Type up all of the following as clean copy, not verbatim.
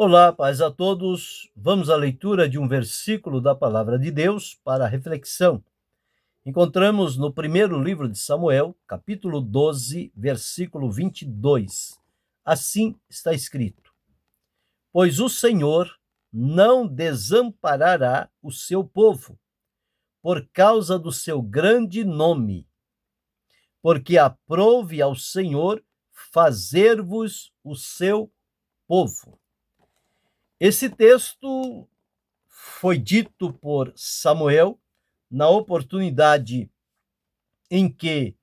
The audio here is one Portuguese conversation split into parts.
Olá, paz a todos. Vamos à leitura de um versículo da palavra de Deus para a reflexão. Encontramos no primeiro livro de Samuel, capítulo 12, versículo 22. Assim está escrito: Pois o Senhor não desamparará o seu povo, por causa do seu grande nome, porque aprouve ao Senhor fazer-vos o seu povo. Esse texto foi dito por Samuel na oportunidade em que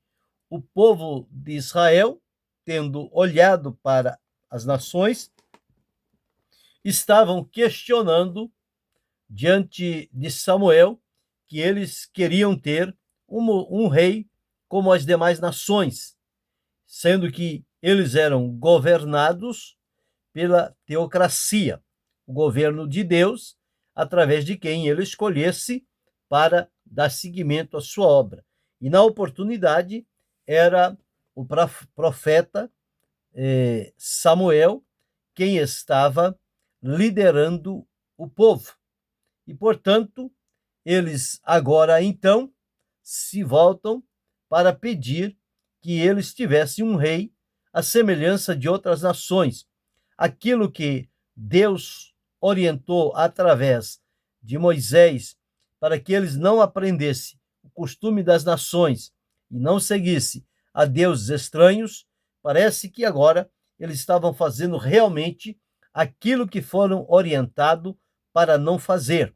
o povo de Israel, tendo olhado para as nações, estavam questionando diante de Samuel que eles queriam ter um rei como as demais nações, sendo que eles eram governados pela teocracia, o governo de Deus, através de quem ele escolhesse para dar seguimento à sua obra. E na oportunidade era o profeta Samuel quem estava liderando o povo. E, portanto, eles agora então se voltam para pedir que eles tivessem um rei à semelhança de outras nações. Aquilo que Deus orientou através de Moisés para que eles não aprendessem o costume das nações e não seguissem a deuses estranhos, parece que agora eles estavam fazendo realmente aquilo que foram orientados para não fazer.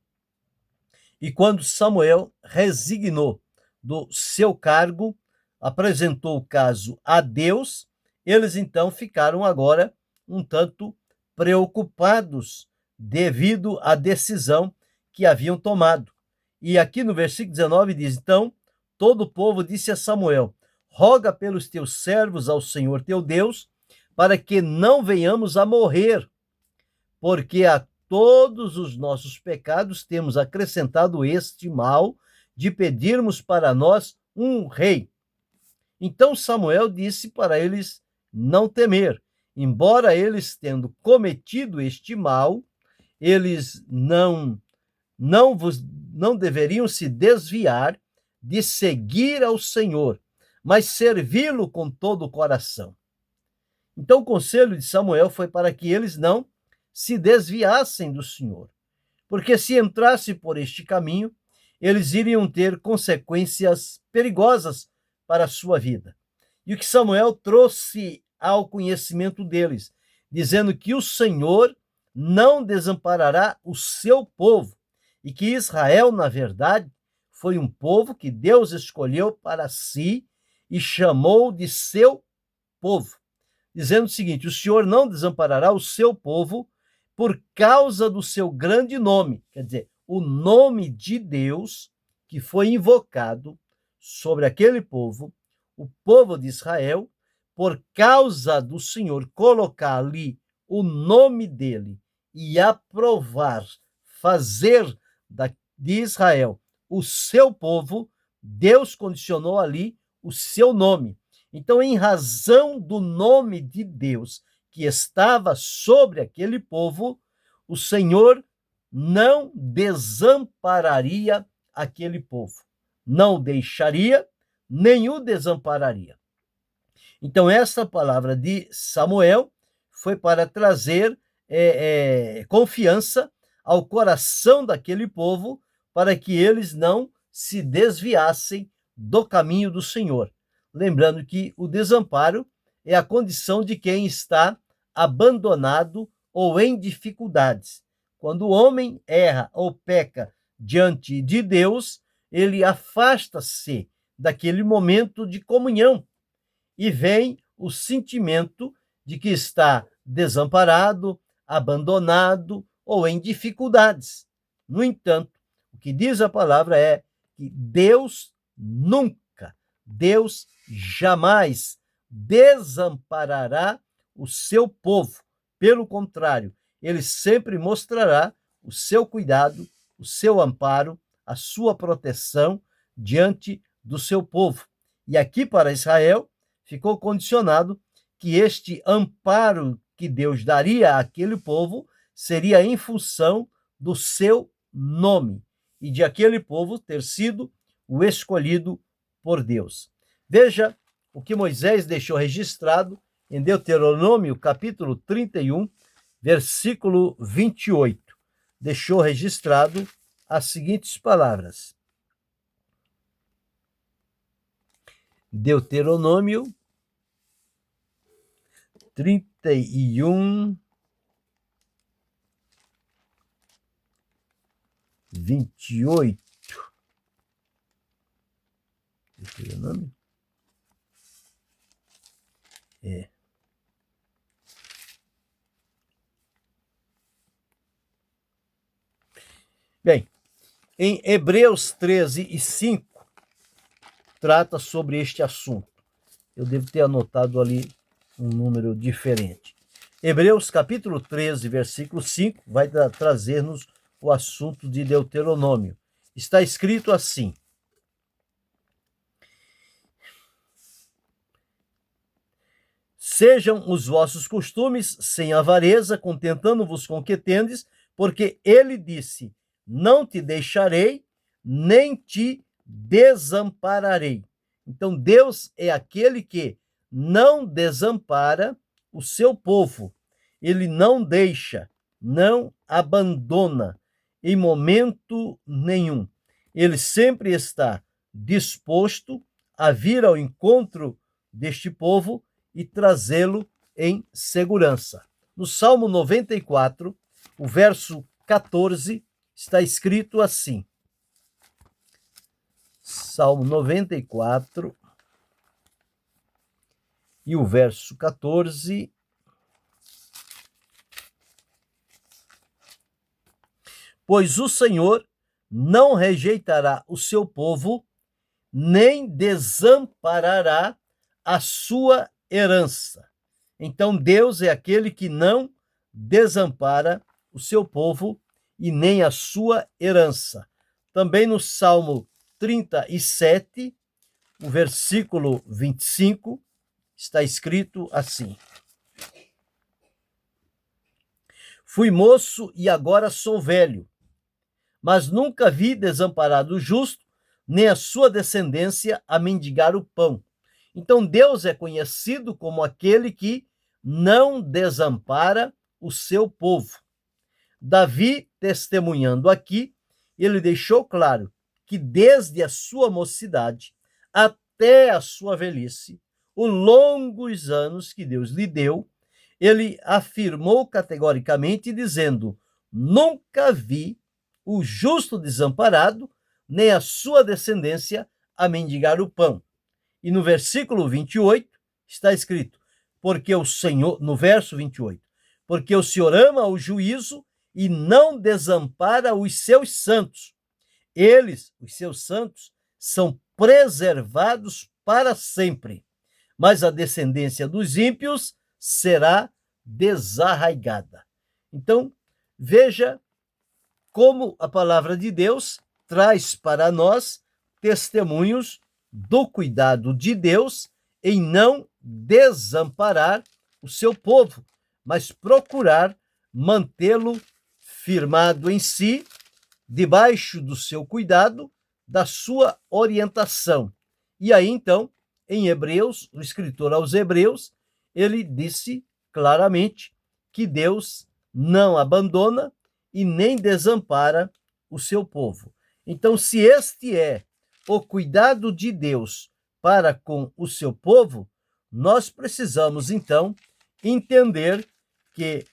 E quando Samuel resignou do seu cargo, apresentou o caso a Deus, eles então ficaram agora um tanto preocupados devido à decisão que haviam tomado. E aqui no versículo 19 diz: Então todo o povo disse a Samuel: Roga pelos teus servos ao Senhor teu Deus, para que não venhamos a morrer, porque a todos os nossos pecados temos acrescentado este mal de pedirmos para nós um rei. Então Samuel disse para eles não temer, embora eles tendo cometido este mal, eles não deveriam se desviar de seguir ao Senhor, mas servi-lo com todo o coração. Então o conselho de Samuel foi para que eles não se desviassem do Senhor, porque se entrasse por este caminho, eles iriam ter consequências perigosas para a sua vida. E o que Samuel trouxe ao conhecimento deles, dizendo que o Senhor não desamparará o seu povo, e que Israel, na verdade, foi um povo que Deus escolheu para si e chamou de seu povo, dizendo o seguinte: o Senhor não desamparará o seu povo por causa do seu grande nome, quer dizer, o nome de Deus que foi invocado sobre aquele povo, o povo de Israel, por causa do Senhor colocar ali o nome dele e aprovar, fazer de Israel o seu povo, Deus condicionou ali o seu nome. Então, em razão do nome de Deus que estava sobre aquele povo, o Senhor não desampararia aquele povo. Não o deixaria, nem o desampararia. Então, essa palavra de Samuel foi para trazer confiança ao coração daquele povo, para que eles não se desviassem do caminho do Senhor. Lembrando que o desamparo é a condição de quem está abandonado ou em dificuldades. Quando o homem erra ou peca diante de Deus, ele afasta-se daquele momento de comunhão e vem o sentimento de que está desamparado, abandonado ou em dificuldades. No entanto, o que diz a palavra é que Deus nunca, Deus jamais desamparará o seu povo. Pelo contrário, ele sempre mostrará o seu cuidado, o seu amparo, a sua proteção diante do seu povo. E aqui para Israel ficou condicionado que este amparo que Deus daria àquele povo seria em função do seu nome e de aquele povo ter sido o escolhido por Deus. Veja o que Moisés deixou registrado em Deuteronômio, capítulo 31, versículo 28. Deixou registrado as seguintes palavras. Deuteronômio 31, 28. Deuteronômio? Bem, em Hebreus 13 e 5, trata sobre este assunto. Eu devo ter anotado ali um número diferente. Hebreus capítulo 13, versículo 5, vai trazer-nos o assunto de Deuteronômio. Está escrito assim: sejam os vossos costumes sem avareza, contentando-vos com o que tendes, porque ele disse: não te deixarei, nem te desampararei. Então, Deus é aquele que não desampara o seu povo. Ele não deixa, não abandona em momento nenhum. Ele sempre está disposto a vir ao encontro deste povo e trazê-lo em segurança. No Salmo 94, o verso 14, está escrito assim. Salmo 94 e o verso 14. Pois o Senhor não rejeitará o seu povo, nem desamparará a sua herança. Então Deus é aquele que não desampara o seu povo e nem a sua herança. Também no Salmo 37, o versículo 25, está escrito assim: fui moço e agora sou velho, mas nunca vi desamparado o justo, nem a sua descendência a mendigar o pão. Então Deus é conhecido como aquele que não desampara o seu povo. Davi, testemunhando aqui, ele deixou claro que desde a sua mocidade até a sua velhice, os longos anos que Deus lhe deu, ele afirmou categoricamente, dizendo: nunca vi o justo desamparado, nem a sua descendência a mendigar o pão. E no versículo 28 está escrito, porque o Senhor, no verso 28, porque o Senhor ama o juízo e não desampara os seus santos. Eles, os seus santos, são preservados para sempre, mas a descendência dos ímpios será desarraigada. Então, veja como a palavra de Deus traz para nós testemunhos do cuidado de Deus em não desamparar o seu povo, mas procurar mantê-lo firmado em si, debaixo do seu cuidado, da sua orientação. E aí, então, em Hebreus, o escritor aos Hebreus, ele disse claramente que Deus não abandona e nem desampara o seu povo. Então, se este é o cuidado de Deus para com o seu povo, nós precisamos, então, entender que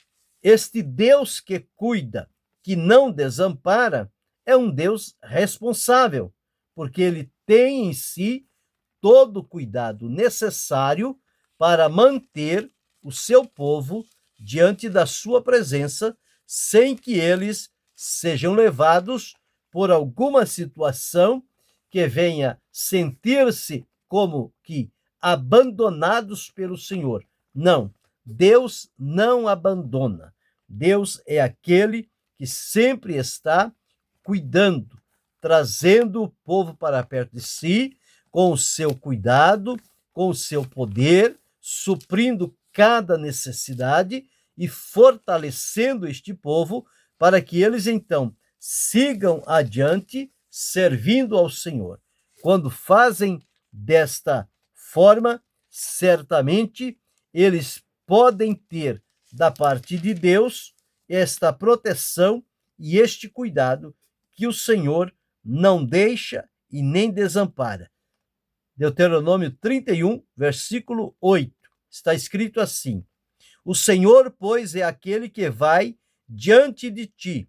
este Deus que cuida, que não desampara, é um Deus responsável, porque ele tem em si todo o cuidado necessário para manter o seu povo diante da sua presença, sem que eles sejam levados por alguma situação que venha sentir-se como que abandonados pelo Senhor. Não, Deus não abandona. Deus é aquele que sempre está cuidando, trazendo o povo para perto de si, com o seu cuidado, com o seu poder, suprindo cada necessidade e fortalecendo este povo para que eles então sigam adiante servindo ao Senhor. Quando fazem desta forma, certamente eles podem ter da parte de Deus esta proteção e este cuidado que o Senhor não deixa e nem desampara. Deuteronômio 31, versículo 8, está escrito assim: o Senhor, pois, é aquele que vai diante de ti,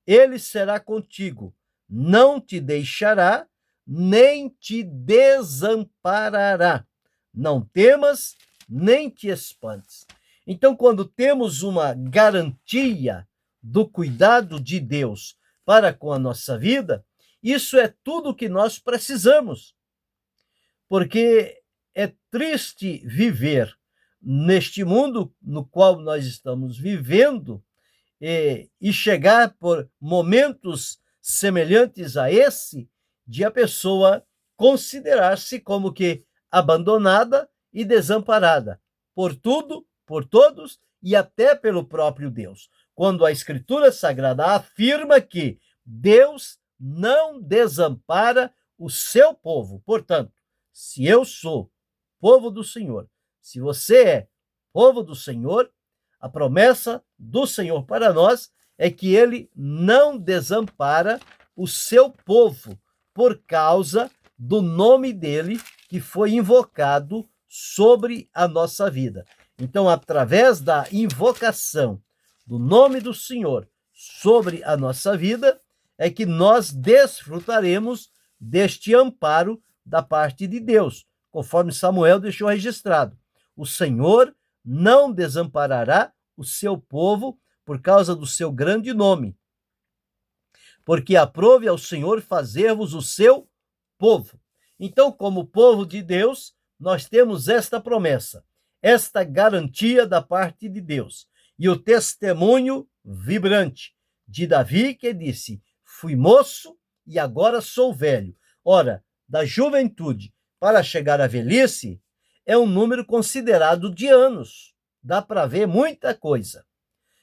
ele será contigo, não te deixará, nem te desamparará. Não temas, nem te espantes. Então, quando temos uma garantia do cuidado de Deus para com a nossa vida, isso é tudo o que nós precisamos. Porque é triste viver neste mundo no qual nós estamos vivendo e chegar por momentos semelhantes a esse, de a pessoa considerar-se como que abandonada e desamparada por tudo, por todos e até pelo próprio Deus. Quando a Escritura Sagrada afirma que Deus não desampara o seu povo. Portanto, se eu sou povo do Senhor, se você é povo do Senhor, a promessa do Senhor para nós é que ele não desampara o seu povo por causa do nome dele que foi invocado sobre a nossa vida. Então, através da invocação do nome do Senhor sobre a nossa vida, é que nós desfrutaremos deste amparo da parte de Deus, conforme Samuel deixou registrado. O Senhor não desamparará o seu povo por causa do seu grande nome, porque aprove ao Senhor fazer-vos o seu povo. Então, como povo de Deus, nós temos esta promessa, esta garantia da parte de Deus, e o testemunho vibrante de Davi, que disse: fui moço e agora sou velho. Ora, da juventude para chegar à velhice é um número considerado de anos. Dá para ver muita coisa.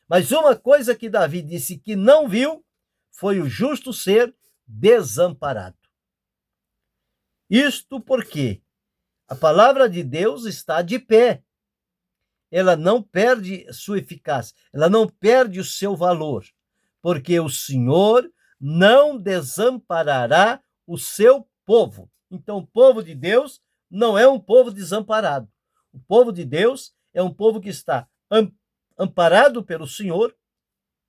Mas uma coisa que Davi disse que não viu foi o justo ser desamparado. Isto porque a palavra de Deus está de pé. Ela não perde sua eficácia, ela não perde o seu valor, porque o Senhor não desamparará o seu povo. Então, o povo de Deus não é um povo desamparado. O povo de Deus é um povo que está amparado pelo Senhor,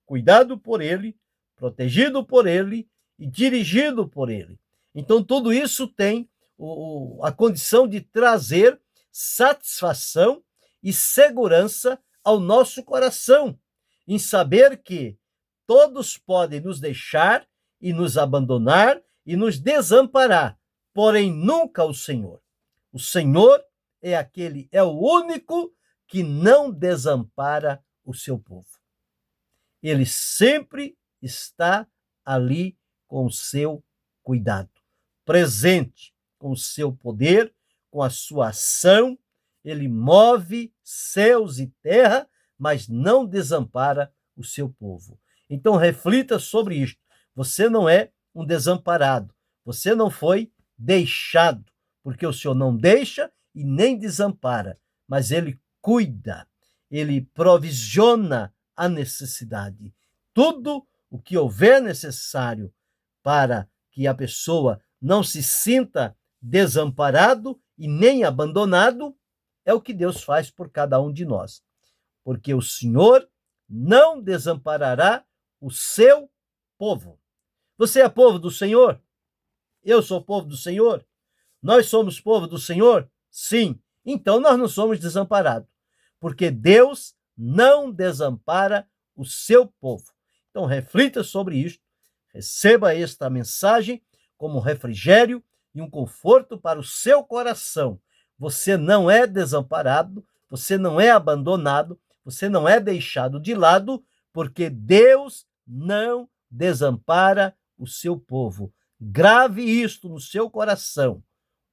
cuidado por ele, protegido por ele e dirigido por ele. Então, tudo isso tem a condição de trazer satisfação e segurança ao nosso coração, em saber que todos podem nos deixar e nos abandonar e nos desamparar, porém nunca o Senhor. O Senhor é o único que não desampara o seu povo. Ele sempre está ali com o seu cuidado, presente com o seu poder, com a sua ação. Ele move céus e terra, mas não desampara o seu povo. Então reflita sobre isto. Você não é um desamparado. Você não foi deixado, porque o Senhor não deixa e nem desampara, mas ele cuida, ele provisiona a necessidade. Tudo o que houver necessário para que a pessoa não se sinta desamparado e nem abandonado, é o que Deus faz por cada um de nós. Porque o Senhor não desamparará o seu povo. Você é povo do Senhor? Eu sou povo do Senhor? Nós somos povo do Senhor? Sim. Então nós não somos desamparados, porque Deus não desampara o seu povo. Então reflita sobre isto, receba esta mensagem como um refrigério e um conforto para o seu coração. Você não é desamparado, você não é abandonado, você não é deixado de lado, porque Deus não desampara o seu povo. Grave isto no seu coração.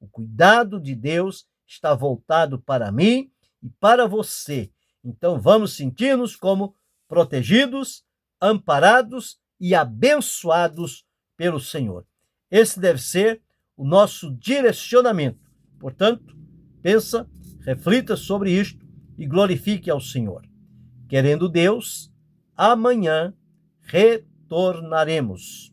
O cuidado de Deus está voltado para mim e para você. Então vamos sentir-nos como protegidos, amparados e abençoados pelo Senhor. Esse deve ser o nosso direcionamento. Portanto, pensa, reflita sobre isto e glorifique ao Senhor. Querendo Deus, amanhã retornaremos.